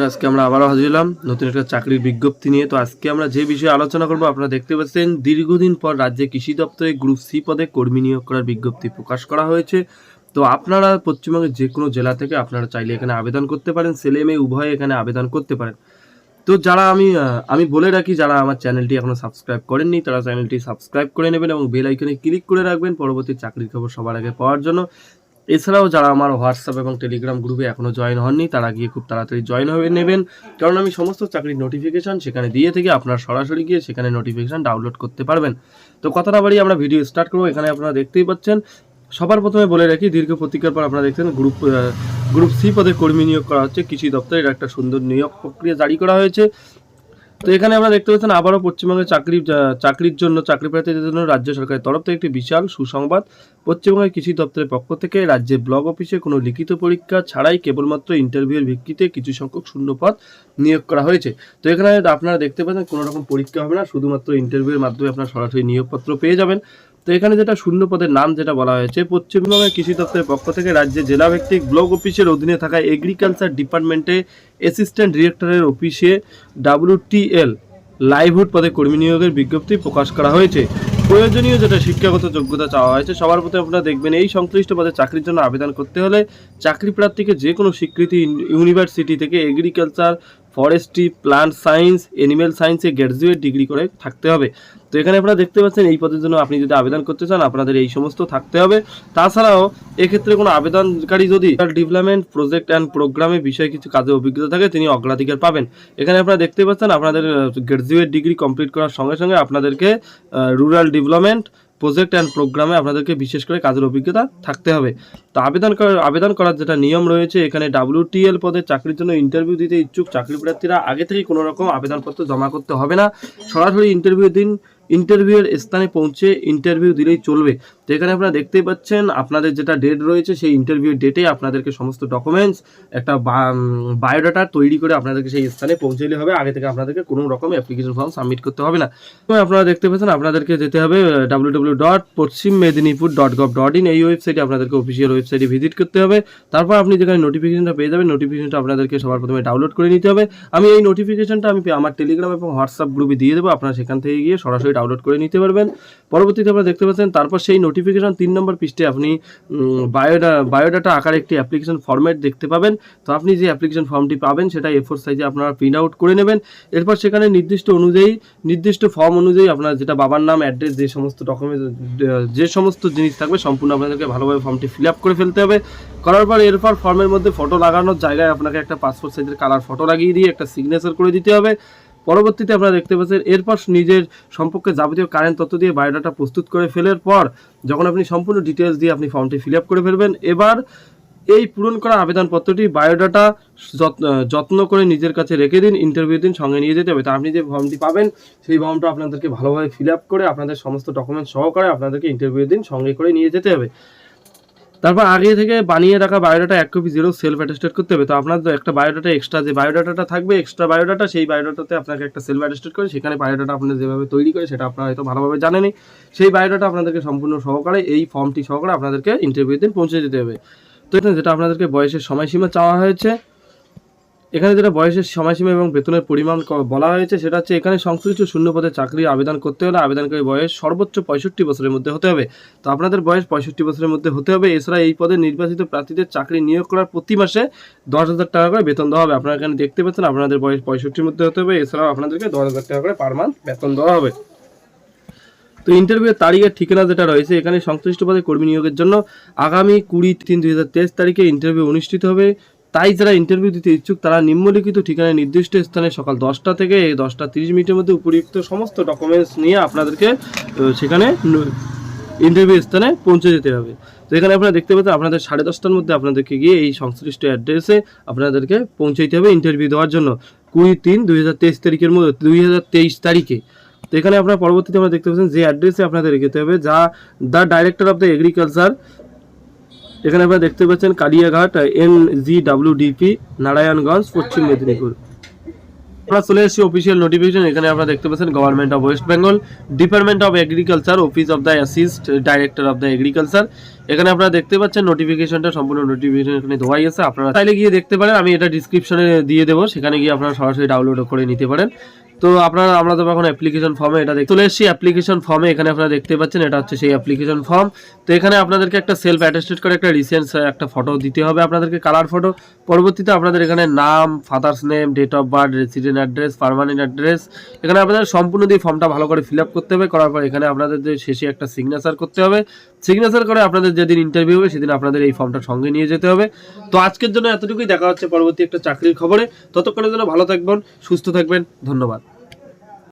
আজকে আমরা আবারও হাজির হলাম নতুন একটা চাকরির বিজ্ঞপ্তি নিয়ে। তো আজকে আমরা যে বিষয়ে আলোচনা করব, আপনারা দেখতে পাচ্ছেন দীর্ঘদিন পর রাজ্যে কৃষি দপ্তরে গ্রুপ সি পদে কর্মী নিয়োগ করার বিজ্ঞপ্তি প্রকাশ করা হয়েছে। তো আপনারা পশ্চিমবঙ্গের যে কোনো জেলা থেকে আপনারা চাইলে এখানে আবেদন করতে পারেন, ছেলে মেয়ে উভয়ে এখানে আবেদন করতে পারেন। তো যারা আমি বলে রাখি, যারা আমার চ্যানেলটি এখনো সাবস্ক্রাইব করেননি তারা চ্যানেলটি সাবস্ক্রাইব করে নেবেন এবং বেল আইকনে ক্লিক করে রাখবেন পরবর্তী চাকরির খবর সবার আগে পাওয়ার জন্য। এছাড়াও যারা আমার হোয়াটসঅ্যাপ এবং টেলিগ্রাম গ্রুপে এখনও জয়েন হননি তারা গিয়ে খুব তাড়াতাড়ি জয়েন হয়ে নেবেন, কারণ আমি সমস্ত চাকরির নোটিফিকেশান সেখানে দিয়ে থেকে আপনারা সরাসরি গিয়ে সেখানে নোটিফিকেশান ডাউনলোড করতে পারবেন। তো কথা না বাড়িয়ে আমরা ভিডিও স্টার্ট করবো। এখানে আপনারা দেখতেই পাচ্ছেন, সবার প্রথমে বলে রাখি, দীর্ঘ প্রতীক্ষার পর আপনারা দেখছেন গ্রুপ সি পদে কর্মী নিয়োগ করা হচ্ছে কৃষি দপ্তরের একটা সুন্দর নিয়োগ প্রক্রিয়া জারি করা হয়েছে। তো এখানে আমরা দেখতে পাচ্ছেন আবারও পশ্চিমবঙ্গের চাকরির জন্য চাকরি প্রার্থীদের জন্য রাজ্য সরকারের তরফ থেকে একটি বিশাল সুসংবাদ। পশ্চিমবঙ্গের কৃষি দপ্তরের পক্ষ থেকে রাজ্যের ব্লক অফিসে কোনো লিখিত পরীক্ষা ছাড়াই কেবলমাত্র ইন্টারভিউয়ের ভিত্তিতে কিছু সংখ্যক শূন্যপদ নিয়োগ করা হয়েছে। তো এখানে আপনারা দেখতে পাচ্ছেন কোনো রকম পরীক্ষা হবে না, শুধুমাত্র ইন্টারভিউয়ের মাধ্যমে আপনারা সরাসরি নিয়োগপত্র পেয়ে যাবেন। তো এখানে যেটা শূন্য পদের নাম যেটা বলা হয়েছে, পশ্চিমবঙ্গের কৃষি দপ্তরের পক্ষ থেকে রাজ্যের জেলাভিত্তিক ব্লক অফিসের অধীনে থাকা এগ্রিকালচার ডিপার্টমেন্টে অ্যাসিস্ট্যান্ট ডিরেক্টরের অফিসে WTL লাইভহুড পদে কর্মী নিয়োগের বিজ্ঞপ্তি প্রকাশ করা হয়েছে। প্রয়োজনীয় যেটা শিক্ষাগত যোগ্যতা চাওয়া হয়েছে, সবার প্রথমে আপনারা দেখবেন এই সংশ্লিষ্ট পদে চাকরির জন্য আবেদন করতে হলে চাকরি প্রার্থীকে যে কোনো স্বীকৃতি ইউনিভার্সিটি থেকে agriculture, forestry, plant science, animal সায়েন্সে গ্র্যাজুয়েট ডিগ্রি করে থাকতে হবে। তো এখানে আপনারা দেখতে পাচ্ছেন এই পদের জন্য আপনি যদি আবেদন করতে চান আপনাদের এই সমস্ত থাকতে হবে। তাছাড়াও এক্ষেত্রে কোনো আবেদনকারী যদি ডেভেলপমেন্ট প্রজেক্ট অ্যান্ড প্রোগ্রামে বিষয়ে কিছু কাজে অভিজ্ঞতা থাকে তিনি অগ্রাধিকার পাবেন। এখানে আপনারা দেখতে পাচ্ছেন আপনাদের গ্র্যাজুয়েট ডিগ্রি কমপ্লিট করার সঙ্গে সঙ্গে আপনাদেরকে রুরাল ডেভেলপমেন্ট প্রজেক্ট অ্যান্ড প্রোগ্রামে আপনাদেরকে বিশেষ করে কাজের অভিজ্ঞতা থাকতে হবে। তো আবেদন করার যেটা নিয়ম রয়েছে, এখানে WTL পদের চাকরির জন্য ইন্টারভিউ দিতে ইচ্ছুক চাকরি প্রার্থীরা আগে থেকে কোনো রকম আবেদনপত্র জমা করতে হবে না, সরাসরি ইন্টারভিউয়ের স্থানে পৌঁছে ইন্টারভিউ দিলেই চলবে। তো এখানে আপনারা দেখতেই পাচ্ছেন আপনাদের যেটা ডেট রয়েছে সেই ইন্টারভিউ ডেটে আপনাদেরকে সমস্ত ডকুমেন্টস একটা বায়োডাটা তৈরি করে আপনাদেরকে সেই স্থানে পৌঁছাইলে হবে, আগে থেকে আপনাদেরকে কোনো রকম অ্যাপ্লিকেশন ফর্ম সাবমিট করতে হবে না। তো আপনারা দেখতে পাচ্ছেন আপনাদেরকে যেতে হবে www.paschimmedinipur.gov.in এই ওয়েবসাইটে আপনাদেরকে অফিসিয়াল ওয়েবসাইটে ভিজিট করতে হবে। তারপর আপনি যেখানে নোটিফিকেশনটা পেয়ে যাবেন, নোটিফিকেশনটা আপনাদেরকে সবার প্রথমে ডাউনলোড করে নিতে হবে। আমি এই নোটিফিকেশনটা আমার টেলিগ্রাম এবং হোয়াটসঅ্যাপ গ্রুপে দিয়ে দেবো, আপনারা সেখান থেকে গিয়ে সরাসরি ডাউনলোড করে নিতে পারবেন। পরবর্তীতে আপনারা দেখতে পাচ্ছেন তারপর সেই নোটিফিকেশন 3 নম্বর পৃষ্ঠে আপনি বায়োডাটা আকারে একটি অ্যাপ্লিকেশন ফরম্যাট দেখতে পাবেন। তো আপনি যে অ্যাপ্লিকেশন ফর্মটি পাবেন সেটা A4 সাইজে আপনারা প্রিন্ট আউট করে নেবেন। এরপর সেখানে নির্দিষ্ট ফর্ম অনুযায়ী আপনার যেটা বাবার নাম, অ্যাড্রেস, যে সমস্ত ডকুমেন্ট, যে সমস্ত জিনিস থাকবে সম্পূর্ণ আপনাদেরকে ভালোভাবে ফর্মটি ফিল আপ করে ফেলতে হবে। করার পর এরপর ফর্মের মধ্যে ফটো লাগানোর জায়গায় আপনাকে একটা পাসপোর্ট সাইজের কালার ফটো লাগিয়ে দিয়ে একটা সিগনেচার করে দিতে হবে। পরবর্তীতে আপনারা দেখতে পাচ্ছেন এরপর নিজের সম্পর্কে যাবতীয় কারেন্ট তথ্য দিয়ে বায়োডাটা প্রস্তুত করে ফেলার পর যখন আপনি সম্পূর্ণ ডিটেলস দিয়ে আপনি ফর্মটি ফিল আপ করে ফেলবেন, এবার এই পূরণ করা আবেদনপত্রটি বায়োডাটা যত্ন করে নিজের কাছে রেখে দিন, ইন্টারভিউ দিন সঙ্গে নিয়ে যেতে হবে। তা আপনি যে ফর্মটি পাবেন সেই ফর্মটা আপনাদেরকে ভালোভাবে ফিল আপ করে আপনাদের সমস্ত ডকুমেন্ট সহকারে আপনাদেরকে ইন্টারভিউ দিন সঙ্গে করে নিয়ে যেতে হবে। তারপর আগে থেকে বানিয়ে রাখা biodata 1 copy xerox self attested করতে হবে। তো আপনাদের একটা বায়োডাটা এক্সট্রা যে বায়োডাটাটা থাকবে, এক্সট্রা বায়োডাটা, সেই বায়োডাটাতে আপনাকে একটা সেলফ অ্যাটেস্টেড করে সেখানে বায়োডাটা আপনাদের যেভাবে তৈরি করে সেটা আপনারা হয়তো ভালোভাবে জানেনই, সেই বায়োডাটা আপনাদেরকে সম্পূর্ণ সহকারে এই ফর্মটি সহকারে আপনাদেরকে ইন্টারভিউ দিন পৌঁছে যেতে হবে। তো এখানে যেটা আপনাদেরকে বয়সের সময়সীমা চাওয়া হয়েছে, এখানে যেটা বয়সের সময়সীমা এবং বেতনের পরিমাণ বলা হয়েছে সেটা হচ্ছে এখানে সংশ্লিষ্ট শূন্য পদে চাকরি আবেদন করতে হলে আবেদনকারী বয়স সর্বোচ্চ 65 বছরের মধ্যে হতে হবে। তো আপনাদের বয়স 65 বছরের মধ্যে হতে হবে। এছাড়া এই পদে নির্বাচিত প্রার্থীদের চাকরি নিয়োগ করার প্রতি মাসে 10,000 টাকা করে বেতন দেওয়া হবে। আপনারা এখানে দেখতে পাচ্ছেন আপনাদের বয়স 65-র মধ্যে হতে হবে। এছাড়াও আপনাদেরকে 10,000 টাকা করে পার মান্থ বেতন দেওয়া হবে। তো ইন্টারভিউয়ের তারিখের ঠিকানা যেটা রয়েছে, এখানে সংশ্লিষ্ট পদে কর্মী নিয়োগের জন্য আগামী 20/3/2023 তারিখে ইন্টারভিউ অনুষ্ঠিত হবে। তাই যারা ইন্টারভিউ দিতে ইচ্ছুক তারা নিম্নলিখিত ঠিকানায় নির্দিষ্ট স্থানে সকাল 10টা থেকে 10:30 মধ্যে উপযুক্ত সমস্ত ডকুমেন্টস নিয়ে আপনাদেরকে সেখানে ইন্টারভিউ স্থানে পৌঁছে যেতে হবে। তো এখানে আপনারা দেখতে পাচ্ছেন আপনাদের 10:30টার মধ্যে আপনাদেরকে গিয়ে এই সংশ্লিষ্ট অ্যাড্রেসে আপনাদেরকে পৌঁছাইতে হবে ইন্টারভিউ দেওয়ার জন্য 20/3/2023 তারিখের মধ্যে 2023 তারিখে। তো এখানে আপনারা পরবর্তীতে আমরা দেখতে পাচ্ছেন যে অ্যাড্রেসে আপনাদের যেতে হবে, যা the director of the agriculture, এখানে আপনারা দেখতে পাচ্ছেন কালিয়াঘাট NGWDP, নারায়ণগঞ্জ, পশ্চিম মেদিনীপুর। আমরা চলে এসেছি অফিসিয়াল নোটিফিকেশন। এখানে আপনারা দেখতে পাচ্ছেন government of West Bengal, department of agriculture, office of the assist director of the agriculture. এখানে আপনারা দেখতে পাচ্ছেন নোটিফিকেশনটা, সম্পূর্ণ নোটিফিকেশন এখানে দেওয়াই আছে, আপনারা চাইলে গিয়ে দেখতে পারেন। আমি এটা ডিসক্রিপশনে দিয়ে দেবো, সেখানে গিয়ে আপনারা সরাসরি ডাউনলোড করে নিতে পারেন। তো আমরা তো এখন অ্যাপ্লিকেশন ফর্মে এটা চলে এসেছি। অ্যাপ্লিকেশন ফর্মে এখানে আপনারা দেখতে পাচ্ছেন এটা হচ্ছে সেই অ্যাপ্লিকেশন ফর্ম। তো এখানে আপনাদেরকে একটা সেলফ অ্যাটেস্টেড করে একটা রিসেন্ট একটা ফটো দিতে হবে আপনাদেরকে, কালার ফটো। পরবর্তীতে আপনাদের এখানে নাম, father's name, date of birth, resident address, permanent address, এখানে আপনাদের সম্পূর্ণ দিয়ে ফর্মটা ভালো করে ফিল আপ করতে হবে। করার পর এখানে আপনাদের শেষে একটা সিগনেচার করতে হবে। সিগনেচার করে আপনাদের যেদিন ইন্টারভিউ হবে সেদিন আপনাদের এই ফর্মটা সঙ্গে নিয়ে যেতে হবে। তো আজকের জন্য এতটুকুই, দেখা হচ্ছে পরবর্তী একটা চাকরির খবরে। ততক্ষণের জন্য ভালো থাকবেন, সুস্থ থাকবেন, ধন্যবাদ।